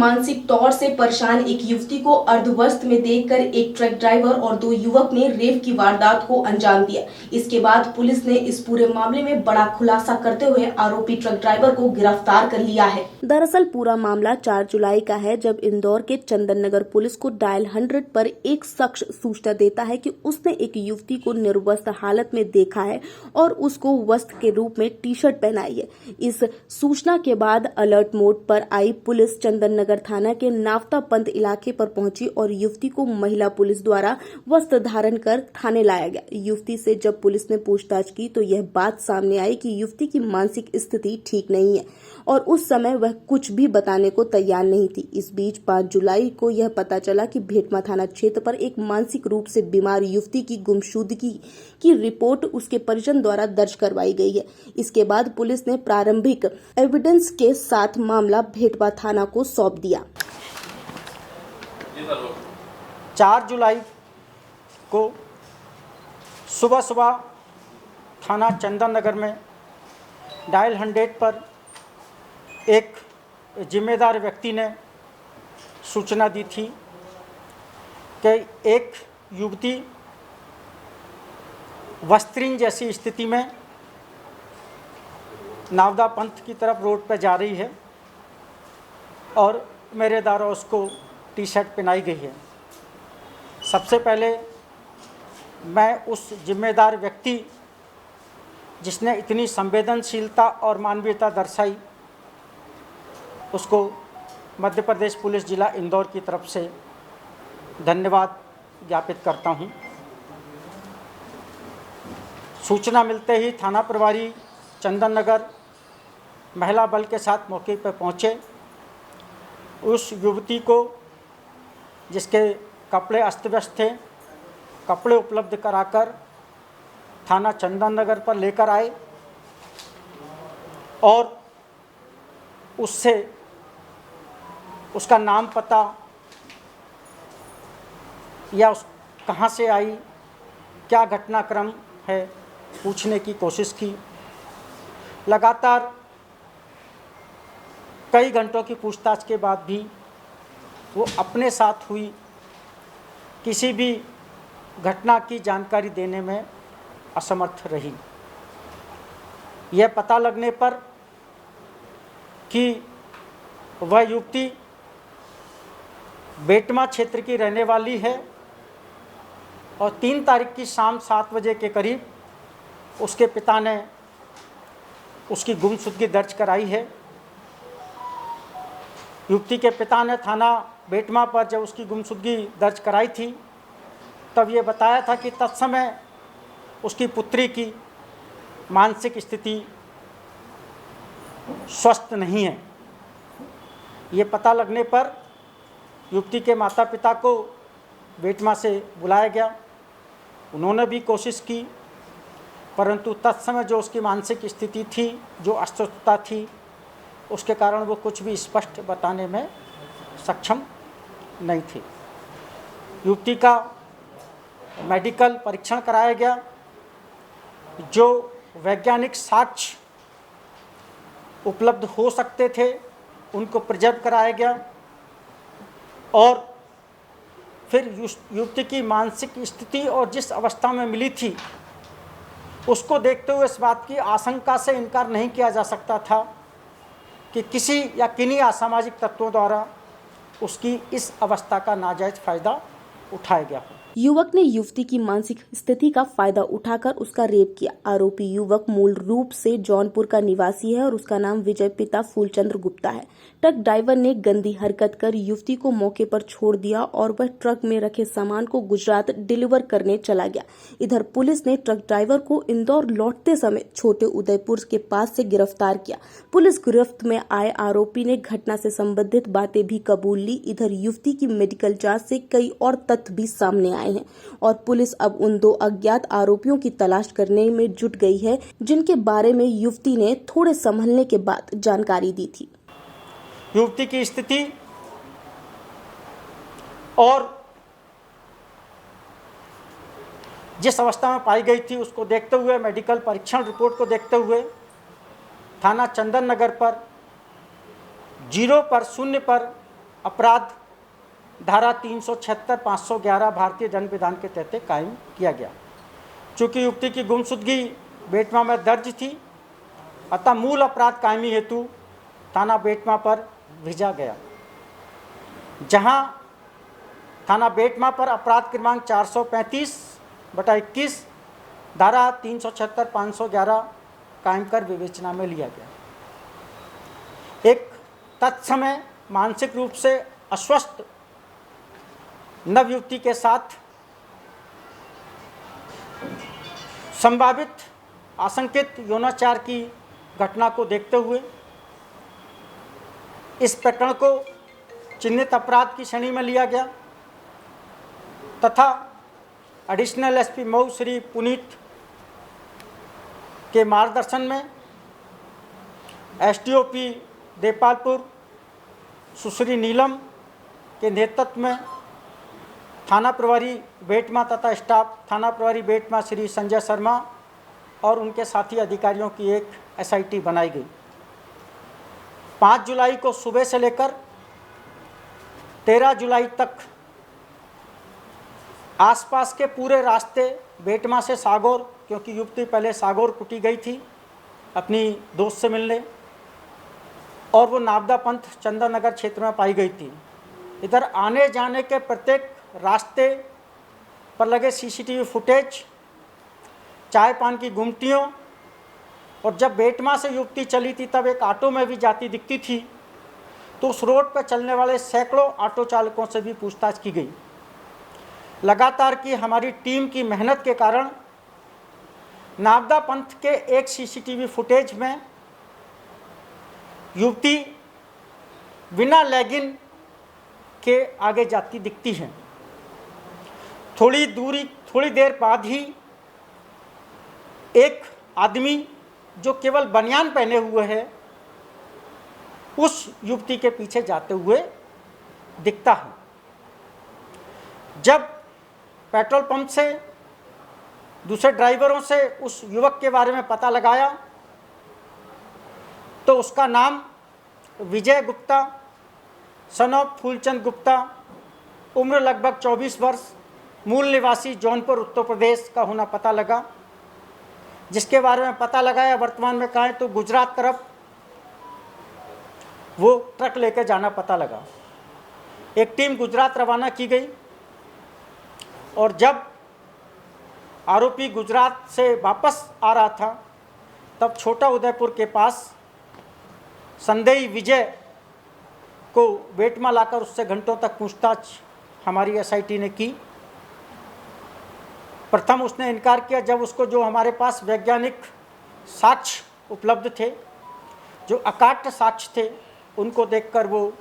मानसिक तौर से परेशान एक युवती को अर्धवस्त्र में देखकर एक ट्रक ड्राइवर और दो युवक ने रेप की वारदात को अंजाम दिया। इसके बाद पुलिस ने इस पूरे मामले में बड़ा खुलासा करते हुए आरोपी ट्रक ड्राइवर को गिरफ्तार कर लिया है। दरअसल पूरा मामला 4 जुलाई का है, जब इंदौर के चंदन नगर पुलिस को डायल 100 पर एक शख्स सूचना देता है कि उसने एक युवती को निर्वस्त्र हालत में देखा है और उसको वस्त्र के रूप में टी शर्ट पहनाई है। इस सूचना के बाद अलर्ट मोड पर आई पुलिस चंदन नगर थाना के नावता पंत इलाके पर पहुंची और युवती को महिला पुलिस द्वारा वस्त्र धारण कर थाने लाया गया। युवती से जब पुलिस ने पूछताछ की तो यह बात सामने आई कि युवती की मानसिक स्थिति ठीक नहीं है और उस समय वह कुछ भी बताने को तैयार नहीं थी। इस बीच 5 जुलाई को यह पता चला कि भेटमा थाना क्षेत्र पर एक मानसिक रूप से बीमार युवती की गुमशुदगी की रिपोर्ट उसके परिजन द्वारा दर्ज करवाई गई है। इसके बाद पुलिस ने प्रारंभिक एविडेंस के साथ मामला भेटमा थाना को सौंप दिया। 4 जुलाई को सुबह थाना चंदन नगर में डायल 100 पर एक जिम्मेदार व्यक्ति ने सूचना दी थी कि एक युवती वस्त्रीन जैसी स्थिति में नावदा पंथ की तरफ रोड पर जा रही है और मेरे द्वारा उसको टी शर्ट पहनाई गई है। सबसे पहले मैं उस जिम्मेदार व्यक्ति जिसने इतनी संवेदनशीलता और मानवीयता दर्शाई उसको मध्य प्रदेश पुलिस जिला इंदौर की तरफ से धन्यवाद ज्ञापित करता हूं। सूचना मिलते ही थाना प्रभारी चंदन नगर महिला बल के साथ मौके पर पहुंचे। उस युवती को जिसके कपड़े अस्त व्यस्त थे, कपड़े उपलब्ध कराकर थाना चंदन नगर पर लेकर आए और उससे उसका नाम पता या उस कहाँ से आई, क्या घटनाक्रम है, पूछने की कोशिश की। लगातार कई घंटों की पूछताछ के बाद भी वो अपने साथ हुई किसी भी घटना की जानकारी देने में असमर्थ रही। यह पता लगने पर कि वह युवती भेटमा क्षेत्र की रहने वाली है और 3 तारीख की शाम 7 बजे के करीब उसके पिता ने उसकी गुमशुदगी दर्ज कराई है। युवती के पिता ने थाना भेटमा पर जब उसकी गुमशुदगी दर्ज कराई थी तब ये बताया था कि तत्समय उसकी पुत्री की मानसिक स्थिति स्वस्थ नहीं है। ये पता लगने पर युवती के माता पिता को भेटमा से बुलाया गया। उन्होंने भी कोशिश की, परंतु तत्समय जो उसकी मानसिक स्थिति थी, जो अस्वस्थता थी, उसके कारण वो कुछ भी स्पष्ट बताने में सक्षम नहीं थी। युवती का मेडिकल परीक्षण कराया गया, जो वैज्ञानिक साक्ष्य उपलब्ध हो सकते थे उनको प्रिजर्व कराया गया और फिर युवती की मानसिक स्थिति और जिस अवस्था में मिली थी उसको देखते हुए इस बात की आशंका से इनकार नहीं किया जा सकता था कि किसी या किन्हीं असामाजिक तत्वों द्वारा उसकी इस अवस्था का नाजायज फायदा उठाया गया हो। युवक ने युवती की मानसिक स्थिति का फायदा उठाकर उसका रेप किया। आरोपी युवक मूल रूप से जौनपुर का निवासी है और उसका नाम विजय पिता फूलचंद्र गुप्ता है। ट्रक ड्राइवर ने गंदी हरकत कर युवती को मौके पर छोड़ दिया और वह ट्रक में रखे सामान को गुजरात डिलीवर करने चला गया। इधर पुलिस ने ट्रक ड्राइवर को इंदौर लौटते समय छोटे उदयपुर के पास से गिरफ्तार किया। पुलिस गिरफ्त में आए आरोपी ने घटना से संबंधित बातें भी कबूल ली। इधर युवती की मेडिकल जाँच से कई और तथ्य भी सामने आए हैं और पुलिस अब उन 2 अज्ञात आरोपियों की तलाश करने में जुट गई है, जिनके बारे में युवती ने थोड़े संभलने के बाद जानकारी दी थी। युवती की स्थिति और जिस अवस्था में पाई गई थी उसको देखते हुए, मेडिकल परीक्षण रिपोर्ट को देखते हुए थाना चंदन नगर पर 0 पर अपराध धारा 376, 511 भारतीय दंड विधान के तहत कायम किया गया। चूँकि युवती की गुमशुदगी बेटमा में दर्ज थी, अतः मूल अपराध कायमी हेतु थाना बेटमा पर भेजा गया, जहां थाना बेटमा पर अपराध क्रमांक 435/21 धारा 376, 511 कायम कर विवेचना में लिया गया। एक तत्समय मानसिक रूप से अस्वस्थ नवयुवती के साथ संभावित आशंकित यौनाचार की घटना को देखते हुए इस प्रकरण को चिन्हित अपराध की श्रेणी में लिया गया तथा एडिशनल एसपी मऊ श्री पुनीत के मार्गदर्शन में एसडीओपी देपालपुर सुश्री नीलम के नेतृत्व में थाना प्रभारी बेटमा तथा स्टाफ थाना प्रभारी बेटमा श्री संजय शर्मा और उनके साथी अधिकारियों की एक एसआईटी बनाई गई। 5 जुलाई को सुबह से लेकर 13 जुलाई तक आसपास के पूरे रास्ते बेटमा से सागौर, क्योंकि युवती पहले सागौर कुटी गई थी अपनी दोस्त से मिलने, और वो नाबदा पंथ चंदन नगर क्षेत्र में पाई गई थी। इधर आने जाने के प्रत्येक रास्ते पर लगे सीसीटीवी फुटेज, चाय पान की गुमटियों, और जब बेटमा से युवती चली थी तब एक ऑटो में भी जाती दिखती थी, तो उस रोड पर चलने वाले सैकड़ों ऑटो चालकों से भी पूछताछ की गई। लगातार की हमारी टीम की मेहनत के कारण नाबदा पंथ के एक सीसीटीवी फुटेज में युवती बिना लैगिन के आगे जाती दिखती है। थोड़ी देर बाद ही एक आदमी जो केवल बनियान पहने हुए है उस युवती के पीछे जाते हुए दिखता है। जब पेट्रोल पंप से दूसरे ड्राइवरों से उस युवक के बारे में पता लगाया तो उसका नाम विजय गुप्ता सन ऑफ फूलचंद गुप्ता, उम्र लगभग 24 वर्ष, मूल निवासी जौनपुर उत्तर प्रदेश का होना पता लगा। जिसके बारे में पता लगाया वर्तमान में कहें तो गुजरात तरफ वो ट्रक लेकर जाना पता लगा। एक टीम गुजरात रवाना की गई और जब आरोपी गुजरात से वापस आ रहा था तब छोटा उदयपुर के पास संदेही विजय को बेटमा लाकर उससे घंटों तक पूछताछ हमारी एसआईटी ने की। प्रथम उसने इनकार किया, जब उसको जो हमारे पास वैज्ञानिक साक्ष्य उपलब्ध थे, जो अकाट्य साक्ष्य थे, उनको देखकर वो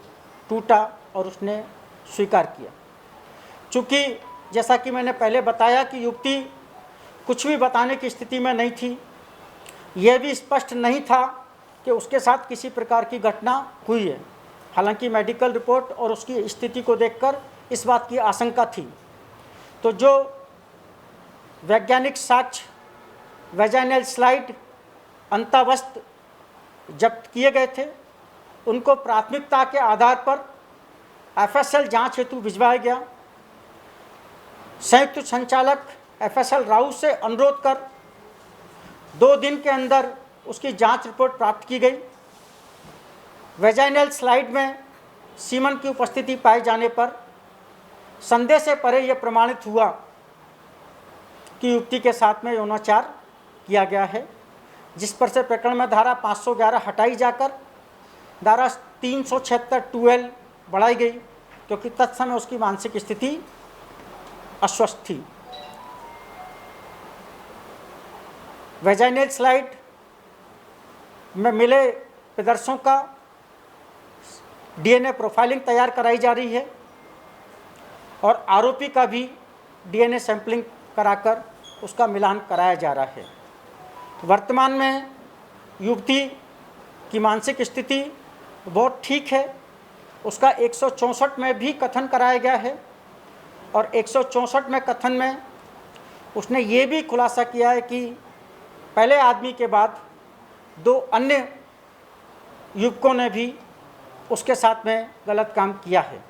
टूटा और उसने स्वीकार किया। चूँकि जैसा कि मैंने पहले बताया कि युवती कुछ भी बताने की स्थिति में नहीं थी, यह भी स्पष्ट नहीं था कि उसके साथ किसी प्रकार की घटना हुई है। हालांकि मेडिकल रिपोर्ट और उसकी स्थिति को देखकर इस बात की आशंका थी। तो जो वैज्ञानिक साक्ष्य, वेजाइनल स्लाइड, अंतावस्त्र जब्त किए गए थे, उनको प्राथमिकता के आधार पर एफएसएल जांच हेतु भिजवाया गया। संयुक्त संचालक एफएसएल राउ से अनुरोध कर 2 दिन के अंदर उसकी जांच रिपोर्ट प्राप्त की गई। वेजाइनल स्लाइड में सीमन की उपस्थिति पाए जाने पर संदेह से परे यह प्रमाणित हुआ कि युवती के साथ में यौनाचार किया गया है, जिस पर से प्रकरण में धारा 511 हटाई जाकर धारा 376(12) बढ़ाई गई, क्योंकि तत्समय उसकी मानसिक स्थिति अस्वस्थ थी। वेजाइनल स्लाइड में मिले प्रदर्शों का डीएनए प्रोफाइलिंग तैयार कराई जा रही है और आरोपी का भी डीएनए सैंपलिंग कराकर उसका मिलान कराया जा रहा है। वर्तमान में युवती की मानसिक स्थिति बहुत ठीक है। उसका 164 में भी कथन कराया गया है और 164 में कथन में उसने ये भी खुलासा किया है कि पहले आदमी के बाद 2 अन्य युवकों ने भी उसके साथ में गलत काम किया है।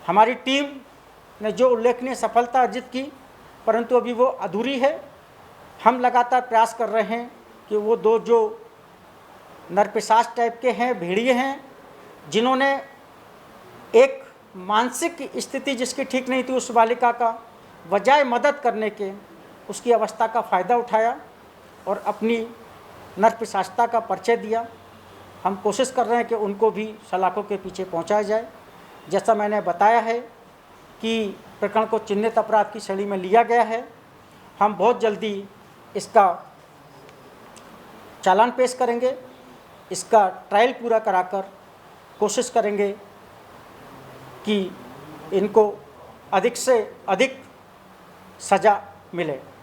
हमारी टीम ने जो उल्लेखनीय सफलता अर्जित की, परंतु अभी वो अधूरी है। हम लगातार प्रयास कर रहे हैं कि वो दो जो नरपिशाच टाइप के हैं, भेड़िए हैं, जिन्होंने एक मानसिक स्थिति जिसकी ठीक नहीं थी उस बालिका का, बजाय मदद करने के उसकी अवस्था का फ़ायदा उठाया और अपनी नरपिशाचता का परिचय दिया। हम कोशिश कर रहे हैं कि उनको भी सलाखों के पीछे पहुंचाया जाए। जैसा मैंने बताया है कि प्रकरण को चिन्हित अपराध की श्रेणी में लिया गया है। हम बहुत जल्दी इसका चालान पेश करेंगे, इसका ट्रायल पूरा कराकर कोशिश करेंगे कि इनको अधिक से अधिक सज़ा मिले।